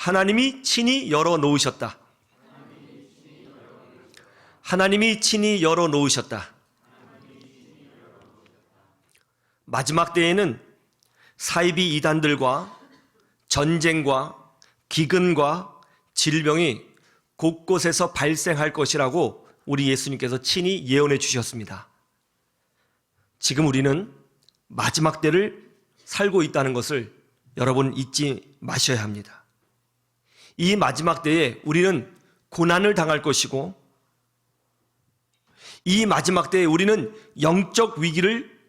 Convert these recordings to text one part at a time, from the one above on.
하나님이 친히 열어놓으셨다. 하나님이 친히 열어놓으셨다. 마지막 때에는 사이비 이단들과 전쟁과 기근과 질병이 곳곳에서 발생할 것이라고 우리 예수님께서 친히 예언해 주셨습니다. 지금 우리는 마지막 때를 살고 있다는 것을 여러분 잊지 마셔야 합니다. 이 마지막 때에 우리는 고난을 당할 것이고, 이 마지막 때에 우리는 영적 위기를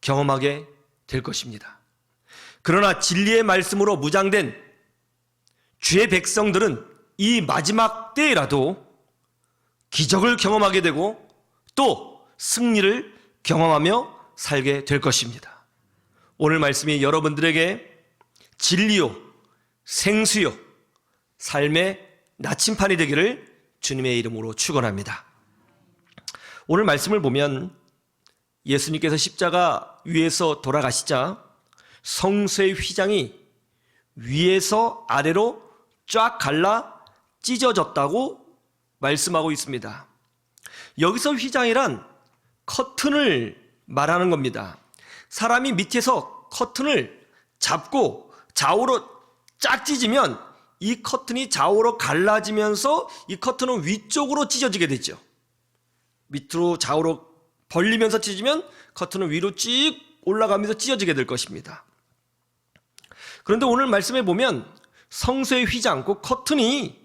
경험하게 될 것입니다. 그러나 진리의 말씀으로 무장된 주의 백성들은 이 마지막 때에라도 기적을 경험하게 되고 또 승리를 경험하며 살게 될 것입니다. 오늘 말씀이 여러분들에게 진리요, 생수요, 삶의 나침판이 되기를 주님의 이름으로 축원합니다. 오늘 말씀을 보면 예수님께서 십자가 위에서 돌아가시자 성소의 휘장이 위에서 아래로 쫙 갈라 찢어졌다고 말씀하고 있습니다. 여기서 휘장이란 커튼을 말하는 겁니다. 사람이 밑에서 커튼을 잡고 좌우로 쫙 찢으면 이 커튼이 좌우로 갈라지면서 이 커튼은 위쪽으로 찢어지게 되죠. 밑으로 좌우로 벌리면서 찢으면 커튼은 위로 쭉 올라가면서 찢어지게 될 것입니다. 그런데 오늘 말씀에 보면 성소의 휘장, 그 커튼이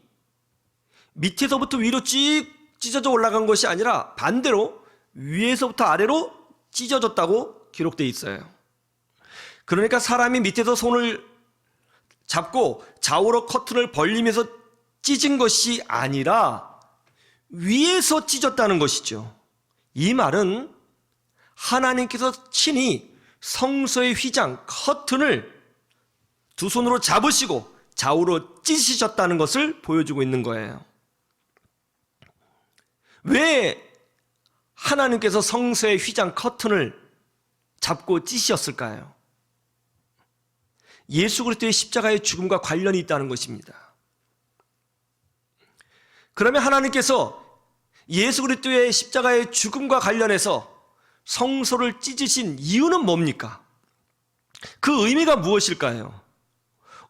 밑에서부터 위로 쭉 찢어져 올라간 것이 아니라 반대로 위에서부터 아래로 찢어졌다고 기록되어 있어요. 그러니까 사람이 밑에서 손을 잡고 좌우로 커튼을 벌리면서 찢은 것이 아니라 위에서 찢었다는 것이죠. 이 말은 하나님께서 친히 성소의 휘장, 커튼을 두 손으로 잡으시고 좌우로 찢으셨다는 것을 보여주고 있는 거예요. 왜 하나님께서 성소의 휘장, 커튼을 잡고 찢으셨을까요? 예수 그리스도의 십자가의 죽음과 관련이 있다는 것입니다. 그러면 하나님께서 예수 그리스도의 십자가의 죽음과 관련해서 성소를 찢으신 이유는 뭡니까? 그 의미가 무엇일까요?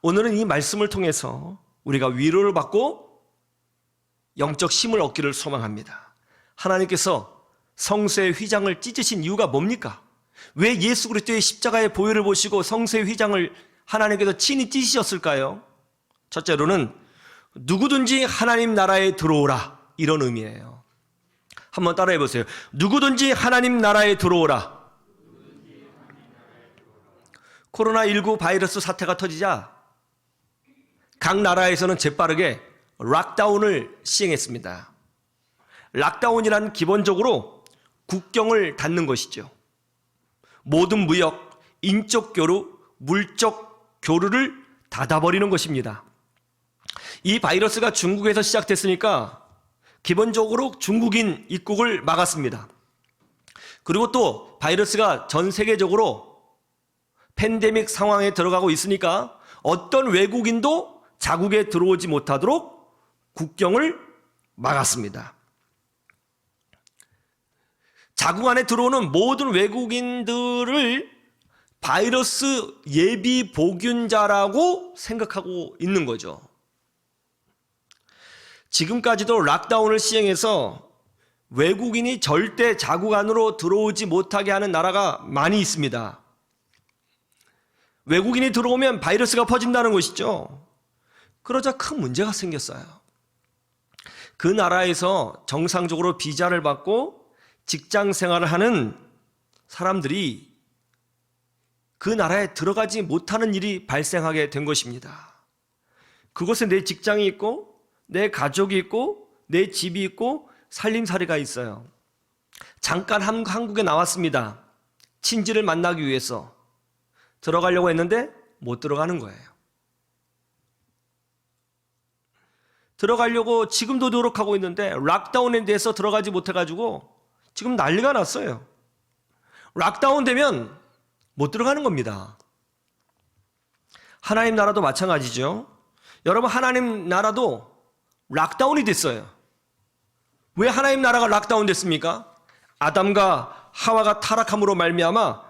오늘은 이 말씀을 통해서 우리가 위로를 받고 영적 힘을 얻기를 소망합니다. 하나님께서 성소의 휘장을 찢으신 이유가 뭡니까? 왜 예수 그리스도의 십자가의 보혈을 보시고 성소의 휘장을 하나님께서 친히 찢으셨을까요? 첫째로는 누구든지 하나님 나라에 들어오라, 이런 의미예요. 한번 따라해 보세요. 누구든지 하나님 나라에 들어오라. 코로나19 바이러스 사태가 터지자 각 나라에서는 재빠르게 락다운을 시행했습니다. 락다운이란 기본적으로 국경을 닫는 것이죠. 모든 무역, 인적 교류, 물적 교류를 닫아버리는 것입니다. 이 바이러스가 중국에서 시작됐으니까 기본적으로 중국인 입국을 막았습니다. 그리고 또 바이러스가 전 세계적으로 팬데믹 상황에 들어가고 있으니까 어떤 외국인도 자국에 들어오지 못하도록 국경을 막았습니다. 자국 안에 들어오는 모든 외국인들을 바이러스 예비 보균자라고 생각하고 있는 거죠. 지금까지도 락다운을 시행해서 외국인이 절대 자국 안으로 들어오지 못하게 하는 나라가 많이 있습니다. 외국인이 들어오면 바이러스가 퍼진다는 것이죠. 그러자 큰 문제가 생겼어요. 그 나라에서 정상적으로 비자를 받고 직장 생활을 하는 사람들이 그 나라에 들어가지 못하는 일이 발생하게 된 것입니다. 그곳에 내 직장이 있고 내 가족이 있고 내 집이 있고 살림살이가 있어요. 잠깐 한국에 나왔습니다. 친지를 만나기 위해서 들어가려고 했는데 못 들어가는 거예요. 들어가려고 지금도 노력하고 있는데 락다운에 대해서 들어가지 못해가지고 지금 난리가 났어요. 락다운 되면 못 들어가는 겁니다. 하나님 나라도 마찬가지죠. 여러분, 하나님 나라도 락다운이 됐어요. 왜 하나님 나라가 락다운 됐습니까? 아담과 하와가 타락함으로 말미암아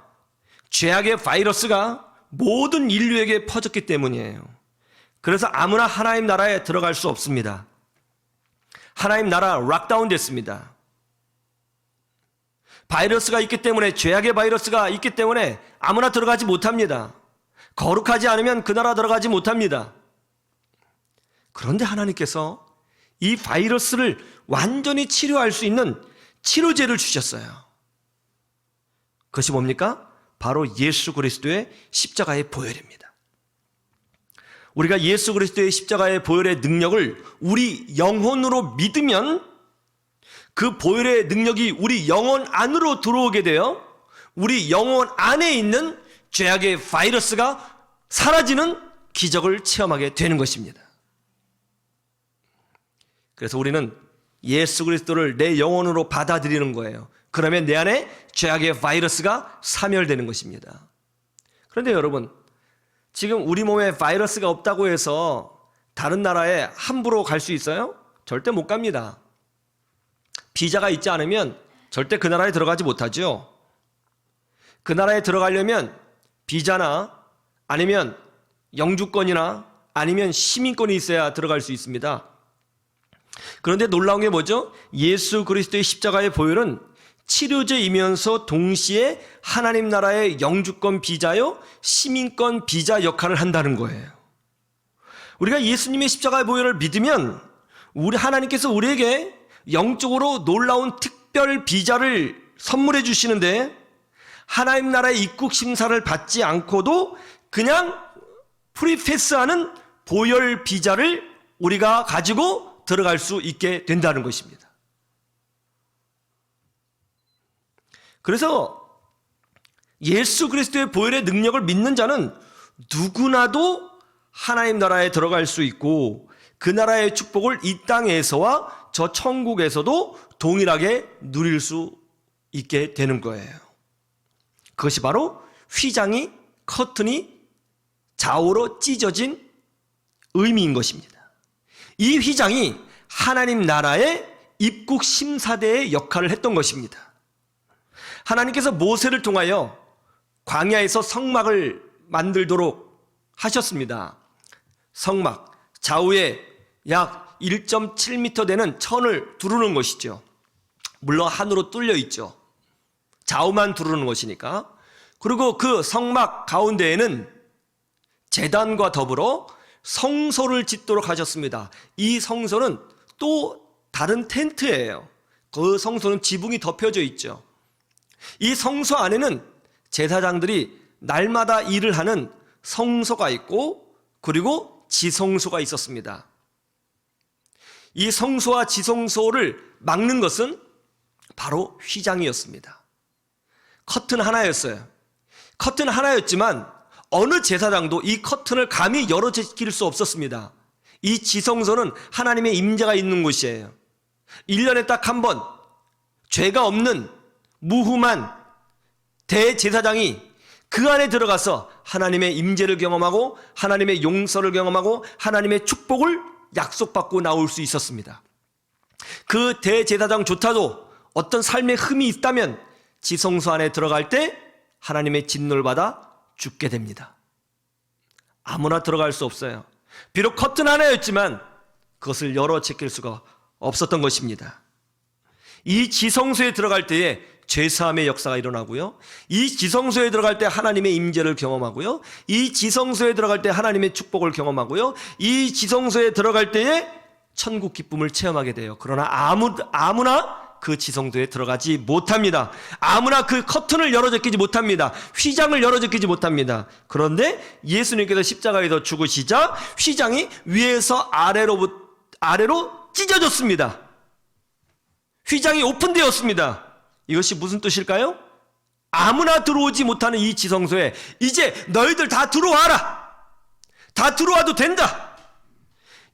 죄악의 바이러스가 모든 인류에게 퍼졌기 때문이에요. 그래서 아무나 하나님 나라에 들어갈 수 없습니다. 하나님 나라 락다운 됐습니다. 바이러스가 있기 때문에, 죄악의 바이러스가 있기 때문에 아무나 들어가지 못합니다. 거룩하지 않으면 그 나라 들어가지 못합니다. 그런데 하나님께서 이 바이러스를 완전히 치료할 수 있는 치료제를 주셨어요. 그것이 뭡니까? 바로 예수 그리스도의 십자가의 보혈입니다. 우리가 예수 그리스도의 십자가의 보혈의 능력을 우리 영혼으로 믿으면 그 보혈의 능력이 우리 영혼 안으로 들어오게 되어 우리 영혼 안에 있는 죄악의 바이러스가 사라지는 기적을 체험하게 되는 것입니다. 그래서 우리는 예수 그리스도를 내 영혼으로 받아들이는 거예요. 그러면 내 안에 죄악의 바이러스가 사멸되는 것입니다. 그런데 여러분, 지금 우리 몸에 바이러스가 없다고 해서 다른 나라에 함부로 갈 수 있어요? 절대 못 갑니다. 비자가 있지 않으면 절대 그 나라에 들어가지 못하죠. 그 나라에 들어가려면 비자나 아니면 영주권이나 아니면 시민권이 있어야 들어갈 수 있습니다. 그런데 놀라운 게 뭐죠? 예수 그리스도의 십자가의 보혈은 치료제이면서 동시에 하나님 나라의 영주권 비자요, 시민권 비자 역할을 한다는 거예요. 우리가 예수님의 십자가의 보혈을 믿으면 우리 하나님께서 우리에게 영적으로 놀라운 특별 비자를 선물해 주시는데, 하나님 나라의 입국 심사를 받지 않고도 그냥 프리패스하는 보혈 비자를 우리가 가지고 들어갈 수 있게 된다는 것입니다. 그래서 예수 그리스도의 보혈의 능력을 믿는 자는 누구나도 하나님 나라에 들어갈 수 있고, 그 나라의 축복을 이 땅에서와 저 천국에서도 동일하게 누릴 수 있게 되는 거예요. 그것이 바로 휘장이, 커튼이 좌우로 찢어진 의미인 것입니다. 이 휘장이 하나님 나라의 입국 심사대의 역할을 했던 것입니다. 하나님께서 모세를 통하여 광야에서 성막을 만들도록 하셨습니다. 성막, 좌우에 약 1.7m 되는 천을 두르는 것이죠. 물론 한으로 뚫려 있죠. 좌우만 두르는 것이니까. 그리고 그 성막 가운데에는 제단과 더불어 성소를 짓도록 하셨습니다. 이 성소는 또 다른 텐트예요. 그 성소는 지붕이 덮여져 있죠. 이 성소 안에는 제사장들이 날마다 일을 하는 성소가 있고, 그리고 지성소가 있었습니다. 이 성소와 지성소를 막는 것은 바로 휘장이었습니다. 커튼 하나였어요. 커튼 하나였지만 어느 제사장도 이 커튼을 감히 열어 제낄 수 없었습니다. 이 지성소는 하나님의 임재가 있는 곳이에요. 1년에 딱 한 번 죄가 없는 무흠한 대제사장이 그 안에 들어가서 하나님의 임재를 경험하고 하나님의 용서를 경험하고 하나님의 축복을 약속받고 나올 수 있었습니다. 그 대제사장조차도 어떤 삶의 흠이 있다면 지성소 안에 들어갈 때 하나님의 진노를 받아 죽게 됩니다. 아무나 들어갈 수 없어요. 비록 커튼 하나였지만 그것을 열어 제낄 수가 없었던 것입니다. 이 지성소에 들어갈 때에 죄사함의 역사가 일어나고요, 이 지성소에 들어갈 때 하나님의 임재를 경험하고요, 이 지성소에 들어갈 때 하나님의 축복을 경험하고요, 이 지성소에 들어갈 때에 천국 기쁨을 체험하게 돼요. 그러나 아무나 그 지성소에 들어가지 못합니다. 아무나 그 커튼을 열어 제끼지 못합니다. 휘장을 열어 제끼지 못합니다. 그런데 예수님께서 십자가에서 죽으시자 휘장이 위에서 아래로 찢어졌습니다. 휘장이 오픈되었습니다. 이것이 무슨 뜻일까요? 아무나 들어오지 못하는 이 지성소에 이제 너희들 다 들어와라. 다 들어와도 된다.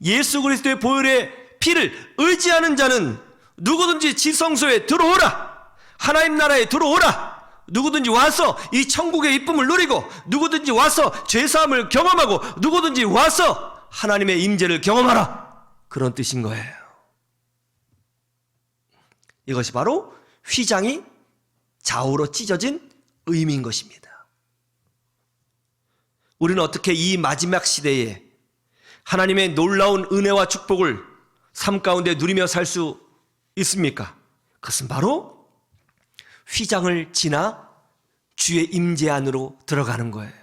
예수 그리스도의 보혈의 피를 의지하는 자는 누구든지 지성소에 들어오라. 하나님 나라에 들어오라. 누구든지 와서 이 천국의 이쁨을 누리고, 누구든지 와서 죄사함을 경험하고, 누구든지 와서 하나님의 임재를 경험하라, 그런 뜻인 거예요. 이것이 바로 휘장이 좌우로 찢어진 의미인 것입니다. 우리는 어떻게 이 마지막 시대에 하나님의 놀라운 은혜와 축복을 삶 가운데 누리며 살 수 있습니까? 그것은 바로 휘장을 지나 주의 임재 안으로 들어가는 거예요.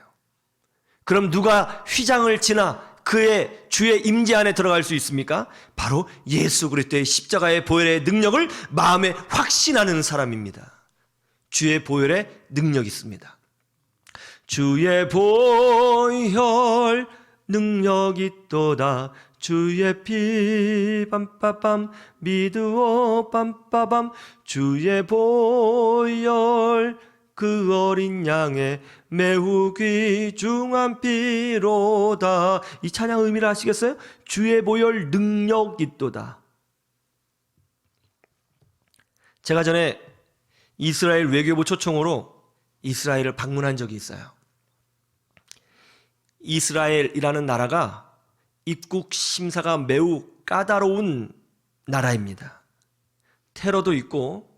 그럼 누가 휘장을 지나 그의 주의 임재 안에 들어갈 수 있습니까? 바로 예수 그리스도의 십자가의 보혈의 능력을 마음에 확신하는 사람입니다. 주의 보혈의 능력이 있습니다. 주의 보혈 능력이 있도다. 주의 피 빰빠밤 믿으오 빰빠밤 주의 보혈 그 어린 양의 매우 귀중한 피로다. 이 찬양 의미를 아시겠어요? 주의 보혈 능력 있도다. 제가 전에 이스라엘 외교부 초청으로 이스라엘을 방문한 적이 있어요. 이스라엘이라는 나라가 입국 심사가 매우 까다로운 나라입니다. 테러도 있고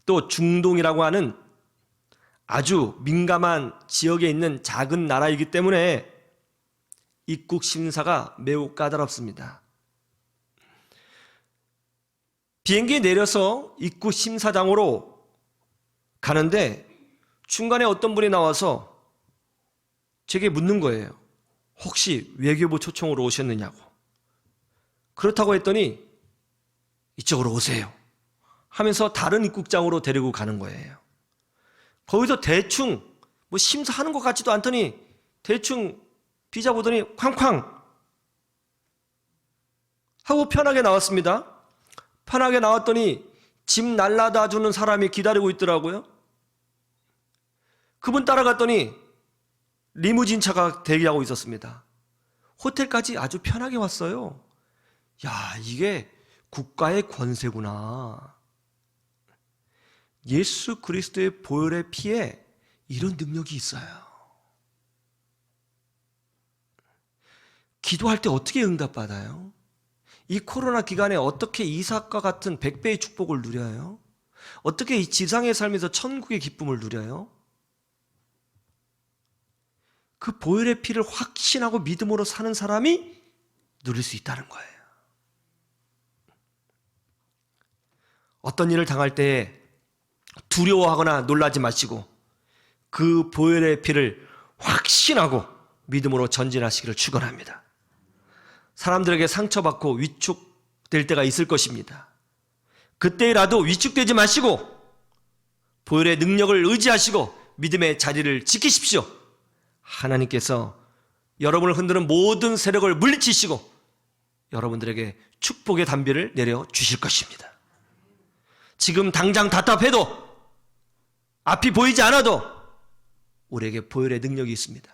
또 중동이라고 하는 아주 민감한 지역에 있는 작은 나라이기 때문에 입국 심사가 매우 까다롭습니다. 비행기에 내려서 입국 심사장으로 가는데 중간에 어떤 분이 나와서 제게 묻는 거예요. 혹시 외교부 초청으로 오셨느냐고. 그렇다고 했더니 이쪽으로 오세요 하면서 다른 입국장으로 데리고 가는 거예요. 거기서 대충 뭐 심사하는 것 같지도 않더니 대충 비자 보더니 쾅쾅 하고 편하게 나왔습니다. 편하게 나왔더니 짐 날라다 주는 사람이 기다리고 있더라고요. 그분 따라갔더니 리무진 차가 대기하고 있었습니다. 호텔까지 아주 편하게 왔어요. 야, 이게 국가의 권세구나. 예수 그리스도의 보혈의 피에 이런 능력이 있어요. 기도할 때 어떻게 응답받아요? 이 코로나 기간에 어떻게 이삭과 같은 100배의 축복을 누려요? 어떻게 이 지상의 삶에서 천국의 기쁨을 누려요? 그 보혈의 피를 확신하고 믿음으로 사는 사람이 누릴 수 있다는 거예요. 어떤 일을 당할 때에 두려워하거나 놀라지 마시고 그 보혈의 피를 확신하고 믿음으로 전진하시기를 축원합니다. 사람들에게 상처받고 위축될 때가 있을 것입니다. 그때라도 위축되지 마시고 보혈의 능력을 의지하시고 믿음의 자리를 지키십시오. 하나님께서 여러분을 흔드는 모든 세력을 물리치시고 여러분들에게 축복의 단비를 내려주실 것입니다. 지금 당장 답답해도 앞이 보이지 않아도 우리에게 보혈의 능력이 있습니다.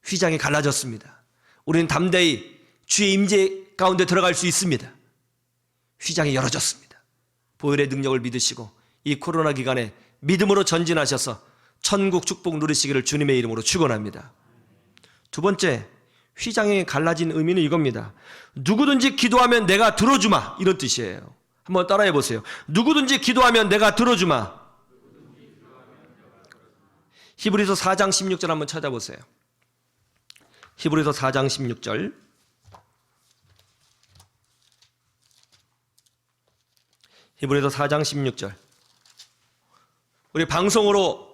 휘장이 갈라졌습니다. 우리는 담대히 주의 임재 가운데 들어갈 수 있습니다. 휘장이 열어졌습니다. 보혈의 능력을 믿으시고 이 코로나 기간에 믿음으로 전진하셔서 천국 축복 누리시기를 주님의 이름으로 축원합니다. 두 번째, 휘장이 갈라진 의미는 이겁니다. 누구든지 기도하면 내가 들어주마, 이런 뜻이에요. 한번 따라해 보세요. 누구든지 기도하면 내가 들어주마. 히브리서 4장 16절 한번 찾아보세요. 히브리서 4장 16절. 히브리서 4장 16절. 우리 방송으로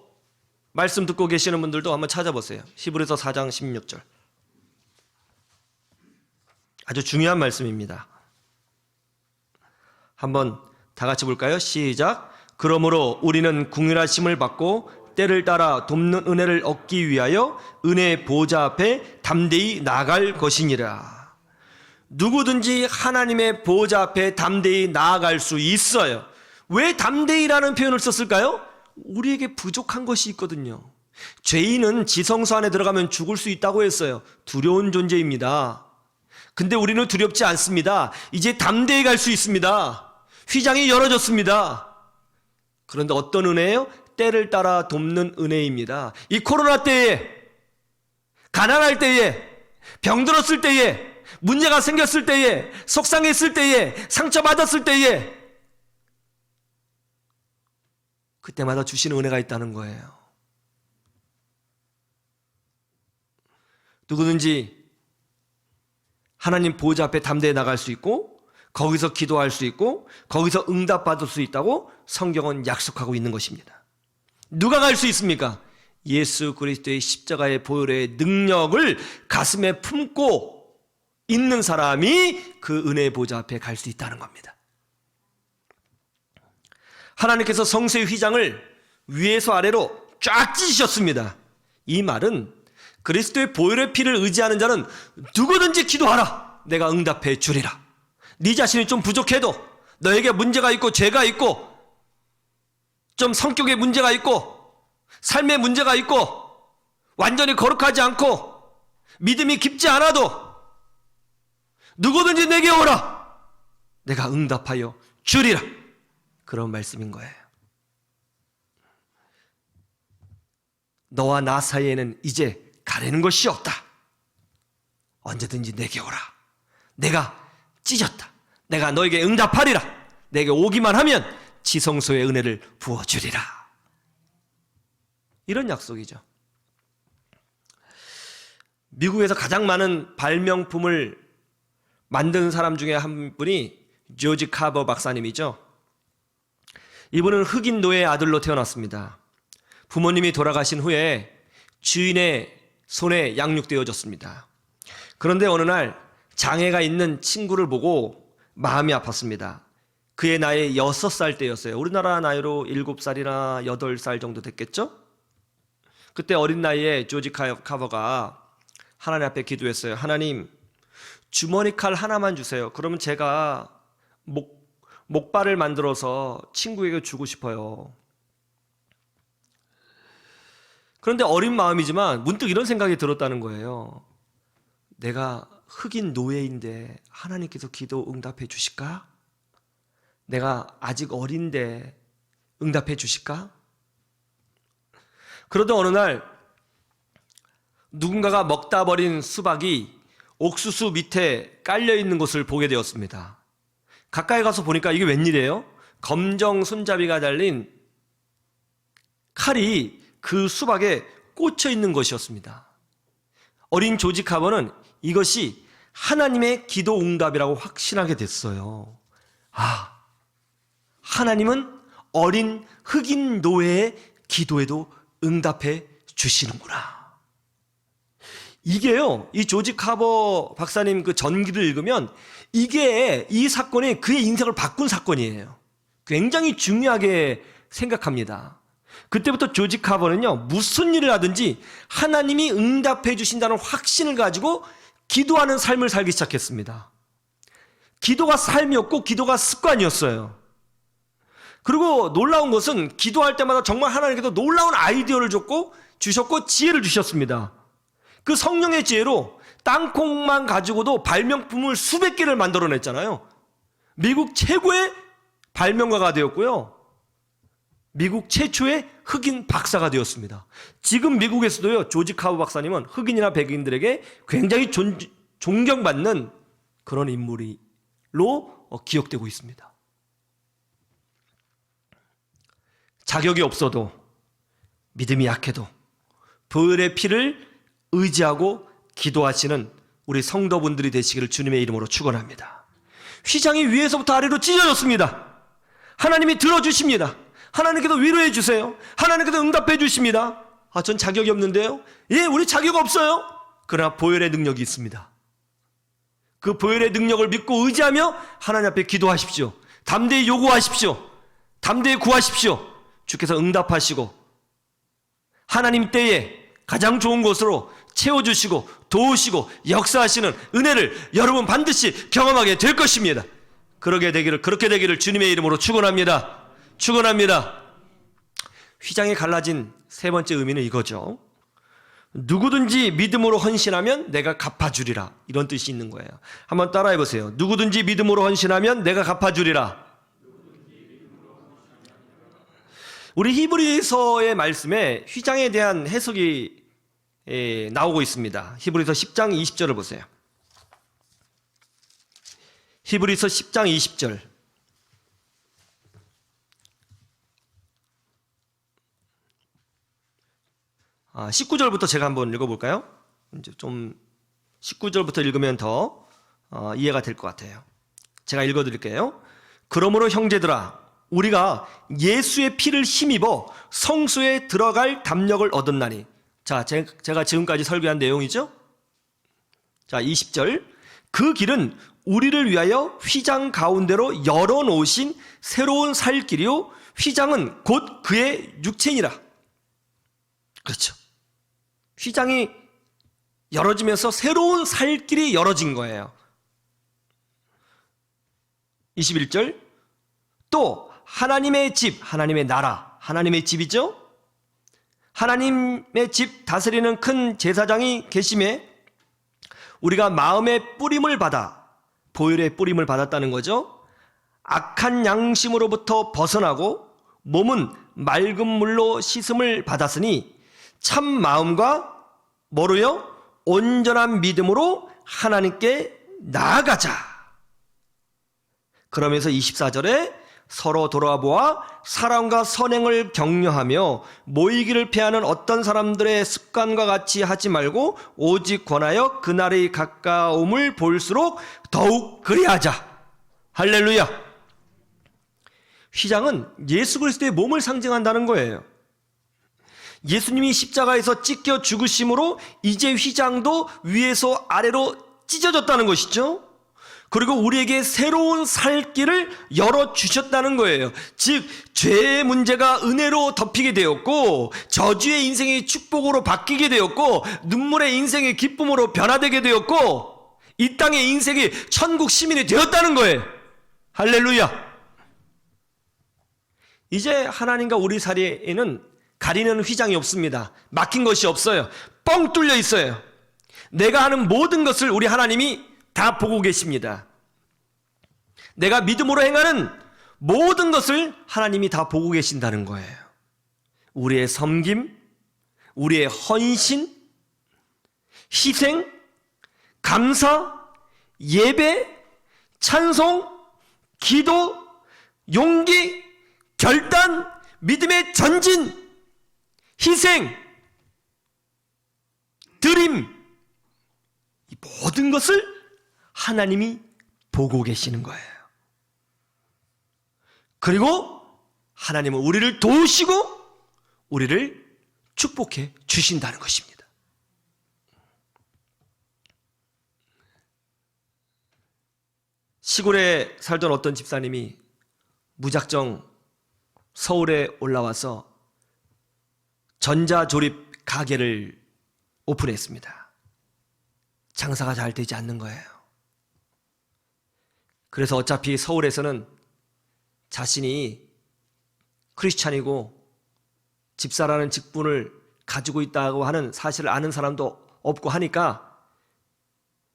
말씀 듣고 계시는 분들도 한번 찾아보세요. 히브리서 4장 16절. 아주 중요한 말씀입니다. 한번 다 같이 볼까요? 시작. 그러므로 우리는 궁휼하심을 받고 때를 따라 돕는 은혜를 얻기 위하여 은혜의 보좌 앞에 담대히 나아갈 것이니라. 누구든지 하나님의 보좌 앞에 담대히 나아갈 수 있어요. 왜 담대히라는 표현을 썼을까요? 우리에게 부족한 것이 있거든요. 죄인은 지성소 안에 들어가면 죽을 수 있다고 했어요. 두려운 존재입니다. 근데 우리는 두렵지 않습니다. 이제 담대히 갈 수 있습니다. 휘장이 열어졌습니다. 그런데 어떤 은혜예요? 때를 따라 돕는 은혜입니다. 이 코로나 때에, 가난할 때에, 병들었을 때에, 문제가 생겼을 때에, 속상했을 때에, 상처받았을 때에 그때마다 주시는 은혜가 있다는 거예요. 누구든지 하나님 보좌 앞에 담대히 나갈 수 있고 거기서 기도할 수 있고 거기서 응답받을 수 있다고 성경은 약속하고 있는 것입니다. 누가 갈 수 있습니까? 예수 그리스도의 십자가의 보혈의 능력을 가슴에 품고 있는 사람이 그 은혜의 보좌 앞에 갈 수 있다는 겁니다. 하나님께서 성소의 휘장을 위에서 아래로 쫙 찢으셨습니다. 이 말은 그리스도의 보혈의 피를 의지하는 자는 누구든지 기도하라, 내가 응답해 주리라. 네 자신이 좀 부족해도, 너에게 문제가 있고 죄가 있고 좀 성격에 문제가 있고 삶에 문제가 있고 완전히 거룩하지 않고 믿음이 깊지 않아도 누구든지 내게 오라, 내가 응답하여 주리라. 그런 말씀인 거예요. 너와 나 사이에는 이제 가리는 것이 없다. 언제든지 내게 오라. 내가 찢었다. 내가 너에게 응답하리라. 내게 오기만 하면 지성소의 은혜를 부어주리라. 이런 약속이죠. 미국에서 가장 많은 발명품을 만든 사람 중에 한 분이 조지 카버 박사님이죠. 이분은 흑인 노예의 아들로 태어났습니다. 부모님이 돌아가신 후에 주인의 손에 양육되어졌습니다. 그런데 어느 날 장애가 있는 친구를 보고 마음이 아팠습니다. 그의 나이 6살 때였어요. 우리나라 나이로 7살이나 8살 정도 됐겠죠? 그때 어린 나이에 조지 카버가 하나님 앞에 기도했어요. 하나님, 주머니 칼 하나만 주세요. 그러면 제가 목발을 만들어서 친구에게 주고 싶어요. 그런데 어린 마음이지만 문득 이런 생각이 들었다는 거예요. 내가 흑인 노예인데 하나님께서 기도 응답해 주실까? 내가 아직 어린데 응답해 주실까? 그러던 어느 날 누군가가 먹다 버린 수박이 옥수수 밑에 깔려 있는 것을 보게 되었습니다. 가까이 가서 보니까 이게 웬일이에요? 검정 손잡이가 달린 칼이 그 수박에 꽂혀 있는 것이었습니다. 어린 조지 카버는 이것이 하나님의 기도 응답이라고 확신하게 됐어요. 아, 하나님은 어린 흑인 노예의 기도에도 응답해 주시는구나. 이게요, 이 조지 카버 박사님 그 전기를 읽으면 이 사건이 그의 인생을 바꾼 사건이에요. 굉장히 중요하게 생각합니다. 그때부터 조지 카버는요, 무슨 일을 하든지 하나님이 응답해 주신다는 확신을 가지고 기도하는 삶을 살기 시작했습니다. 기도가 삶이었고 기도가 습관이었어요. 그리고 놀라운 것은 기도할 때마다 정말 하나님께서 놀라운 아이디어를 주셨고 지혜를 주셨습니다. 그 성령의 지혜로 땅콩만 가지고도 발명품을 수백 개를 만들어냈잖아요. 미국 최고의 발명가가 되었고요. 미국 최초의 흑인 박사가 되었습니다. 지금 미국에서도요, 조지 카버 박사님은 흑인이나 백인들에게 굉장히 존경받는 그런 인물로 기억되고 있습니다. 자격이 없어도, 믿음이 약해도 보혈의 피를 의지하고 기도하시는 우리 성도분들이 되시기를 주님의 이름으로 축원합니다. 휘장이 위에서부터 아래로 찢어졌습니다. 하나님이 들어주십니다. 하나님께서 위로해 주세요. 하나님께서 응답해 주십니다. 아, 전 자격이 없는데요? 예, 우리 자격 없어요. 그러나 보혈의 능력이 있습니다. 그 보혈의 능력을 믿고 의지하며 하나님 앞에 기도하십시오. 담대히 요구하십시오. 담대히 구하십시오. 주께서 응답하시고 하나님 때에 가장 좋은 것으로 채워주시고 도우시고 역사하시는 은혜를 여러분 반드시 경험하게 될 것입니다. 그렇게 되기를 주님의 이름으로 축원합니다. 축원합니다. 휘장이 갈라진 세 번째 의미는 이거죠. 누구든지 믿음으로 헌신하면 내가 갚아주리라. 이런 뜻이 있는 거예요. 한번 따라해 보세요. 누구든지 믿음으로 헌신하면 내가 갚아주리라. 우리 히브리서의 말씀에 휘장에 대한 해석이 나오고 있습니다. 히브리서 10장 20절을 보세요. 히브리서 10장 20절. 19절부터 제가 한번 읽어볼까요? 이제 좀 19절부터 읽으면 더 이해가 될 것 같아요. 제가 읽어드릴게요. 그러므로 형제들아, 우리가 예수의 피를 힘입어 성소에 들어갈 담력을 얻었나니. 자, 제가 지금까지 설교한 내용이죠. 자, 20절. 그 길은 우리를 위하여 휘장 가운데로 열어놓으신 새로운 살 길이요, 휘장은 곧 그의 육체니라. 그렇죠. 휘장이 열어지면서 새로운 살 길이 열어진 거예요. 21절. 또 하나님의 집, 하나님의 나라, 하나님의 집이죠. 하나님의 집 다스리는 큰 제사장이 계심에 우리가 마음의 뿌림을 받아, 보혈의 뿌림을 받았다는 거죠. 악한 양심으로부터 벗어나고 몸은 맑은 물로 씻음을 받았으니 참 마음과 뭐로요? 온전한 믿음으로 하나님께 나아가자. 그러면서 24절에 서로 돌아보아 사랑과 선행을 격려하며 모이기를 피하는 어떤 사람들의 습관과 같이 하지 말고 오직 권하여 그날의 가까움을 볼수록 더욱 그리하자. 할렐루야. 휘장은 예수 그리스도의 몸을 상징한다는 거예요. 예수님이 십자가에서 찢겨 죽으심으로 이제 휘장도 위에서 아래로 찢어졌다는 것이죠. 그리고 우리에게 새로운 살 길을 열어주셨다는 거예요. 즉 죄의 문제가 은혜로 덮이게 되었고, 저주의 인생이 축복으로 바뀌게 되었고, 눈물의 인생이 기쁨으로 변화되게 되었고, 이 땅의 인생이 천국 시민이 되었다는 거예요. 할렐루야. 이제 하나님과 우리 사이에는 가리는 휘장이 없습니다. 막힌 것이 없어요. 뻥 뚫려 있어요. 내가 하는 모든 것을 우리 하나님이 다 보고 계십니다. 내가 믿음으로 행하는 모든 것을 하나님이 다 보고 계신다는 거예요. 우리의 섬김, 우리의 헌신, 희생, 감사, 예배, 찬송, 기도, 용기, 결단, 믿음의 전진, 희생, 드림, 이 모든 것을 하나님이 보고 계시는 거예요. 그리고 하나님은 우리를 도우시고 우리를 축복해 주신다는 것입니다. 시골에 살던 어떤 집사님이 무작정 서울에 올라와서 전자조립 가게를 오픈했습니다. 장사가 잘 되지 않는 거예요. 그래서 어차피 서울에서는 자신이 크리스찬이고 집사라는 직분을 가지고 있다고 하는 사실을 아는 사람도 없고 하니까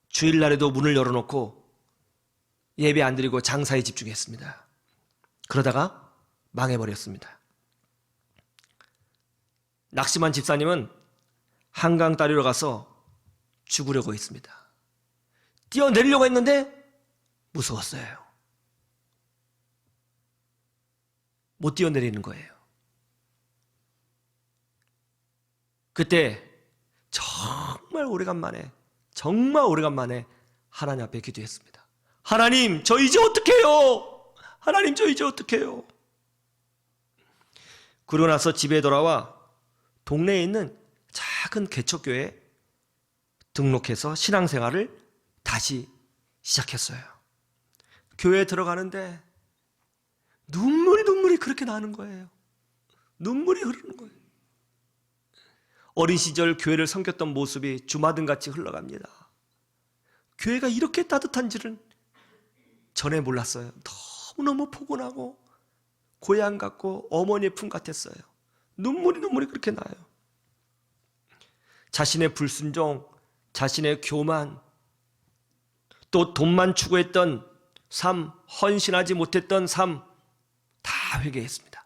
주일날에도 문을 열어놓고 예배 안 드리고 장사에 집중했습니다. 그러다가 망해버렸습니다. 낙심한 집사님은 한강 다리로 가서 죽으려고 했습니다. 뛰어내리려고 했는데 무서웠어요. 못 뛰어내리는 거예요. 그때 정말 오래간만에 하나님 앞에 기도했습니다. 하나님, 저 이제 어떡해요? 하나님, 저 이제 어떡해요? 그러고 나서 집에 돌아와 동네에 있는 작은 개척교회에 등록해서 신앙생활을 다시 시작했어요. 교회에 들어가는데 눈물이 그렇게 나는 거예요. 눈물이 흐르는 거예요. 어린 시절 교회를 섬겼던 모습이 주마등같이 흘러갑니다. 교회가 이렇게 따뜻한 줄은 전에 몰랐어요. 너무너무 포근하고 고향 같고 어머니의 품 같았어요. 눈물이 그렇게 나요. 자신의 불순종, 자신의 교만, 또 돈만 추구했던 삶, 헌신하지 못했던 삶 다 회개했습니다.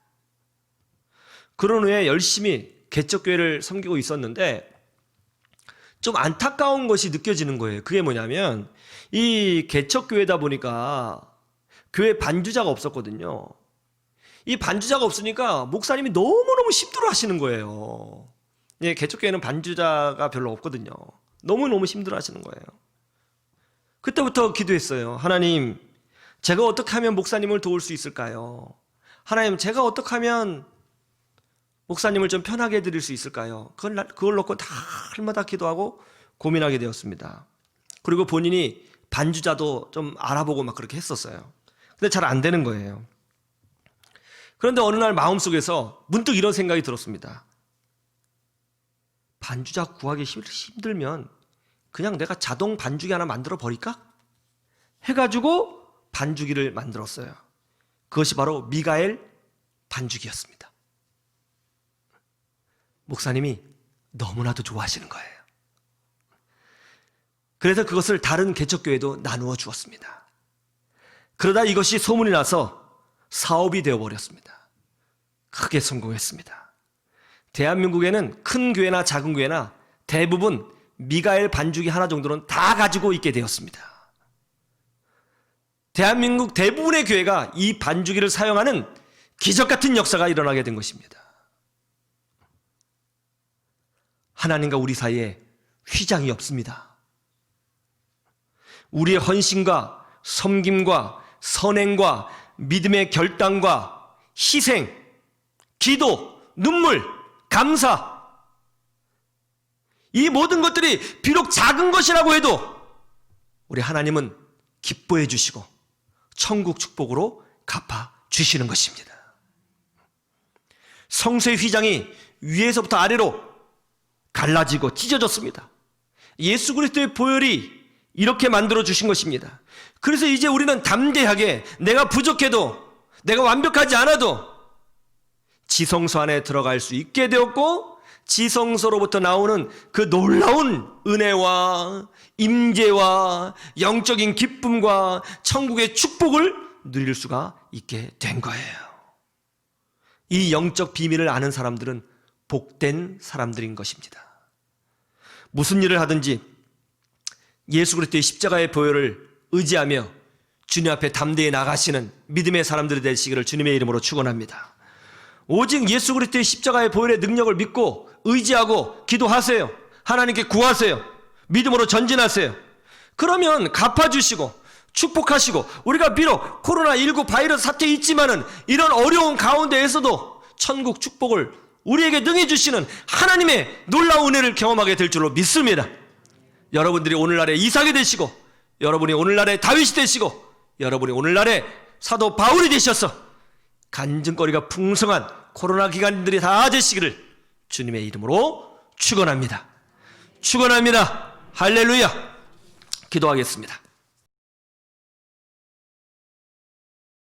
그런 후에 열심히 개척교회를 섬기고 있었는데 좀 안타까운 것이 느껴지는 거예요. 그게 뭐냐면 이 개척교회다 보니까 교회 반주자가 없었거든요. 이 반주자가 없으니까 목사님이 너무너무 힘들어 하시는 거예요. 예, 개척교회는 반주자가 별로 없거든요. 너무너무 힘들어 하시는 거예요. 그때부터 기도했어요. 하나님, 제가 어떻게 하면 목사님을 도울 수 있을까요? 하나님, 제가 어떻게 하면 목사님을 좀 편하게 해드릴 수 있을까요? 그걸 놓고 날마다 기도하고 고민하게 되었습니다. 그리고 본인이 반주자도 좀 알아보고 막 그렇게 했었어요. 근데 잘 안 되는 거예요. 그런데 어느 날 마음속에서 문득 이런 생각이 들었습니다. 반주자 구하기 힘들면 그냥 내가 자동 반주기 하나 만들어 버릴까? 해가지고 반주기를 만들었어요. 그것이 바로 미가엘 반주기였습니다. 목사님이 너무나도 좋아하시는 거예요. 그래서 그것을 다른 개척교회도 나누어 주었습니다. 그러다 이것이 소문이 나서 사업이 되어버렸습니다. 크게 성공했습니다. 대한민국에는 큰 교회나 작은 교회나 대부분 미가엘 반주기 하나 정도는 다 가지고 있게 되었습니다. 대한민국 대부분의 교회가 이 반주기를 사용하는 기적 같은 역사가 일어나게 된 것입니다. 하나님과 우리 사이에 휘장이 없습니다. 우리의 헌신과 섬김과 선행과 믿음의 결단과 희생, 기도, 눈물, 감사, 이 모든 것들이 비록 작은 것이라고 해도 우리 하나님은 기뻐해 주시고 천국 축복으로 갚아 주시는 것입니다. 성소의 휘장이 위에서부터 아래로 갈라지고 찢어졌습니다. 예수 그리스도의 보혈이 이렇게 만들어 주신 것입니다. 그래서 이제 우리는 담대하게 내가 부족해도 내가 완벽하지 않아도 지성소 안에 들어갈 수 있게 되었고, 지성소로부터 나오는 그 놀라운 은혜와 임재와 영적인 기쁨과 천국의 축복을 누릴 수가 있게 된 거예요. 이 영적 비밀을 아는 사람들은 복된 사람들인 것입니다. 무슨 일을 하든지 예수 그리스도의 십자가의 보혈을 의지하며 주님 앞에 담대히 나가시는 믿음의 사람들이 되시기를 주님의 이름으로 축원합니다. 오직 예수 그리스도의 십자가의 보혈의 능력을 믿고 의지하고 기도하세요. 하나님께 구하세요. 믿음으로 전진하세요. 그러면 갚아주시고 축복하시고, 우리가 비록 코로나19 바이러스 사태 있지만은 이런 어려운 가운데에서도 천국 축복을 우리에게 능히 주시는 하나님의 놀라운 은혜를 경험하게 될 줄로 믿습니다. 여러분들이 오늘날의 이삭이 되시고, 여러분이 오늘날의 다윗이 되시고, 여러분이 오늘날의 사도 바울이 되셔서 간증거리가 풍성한 코로나 기간들이 다 되시기를 주님의 이름으로 축원합니다. 축원합니다. 할렐루야. 기도하겠습니다.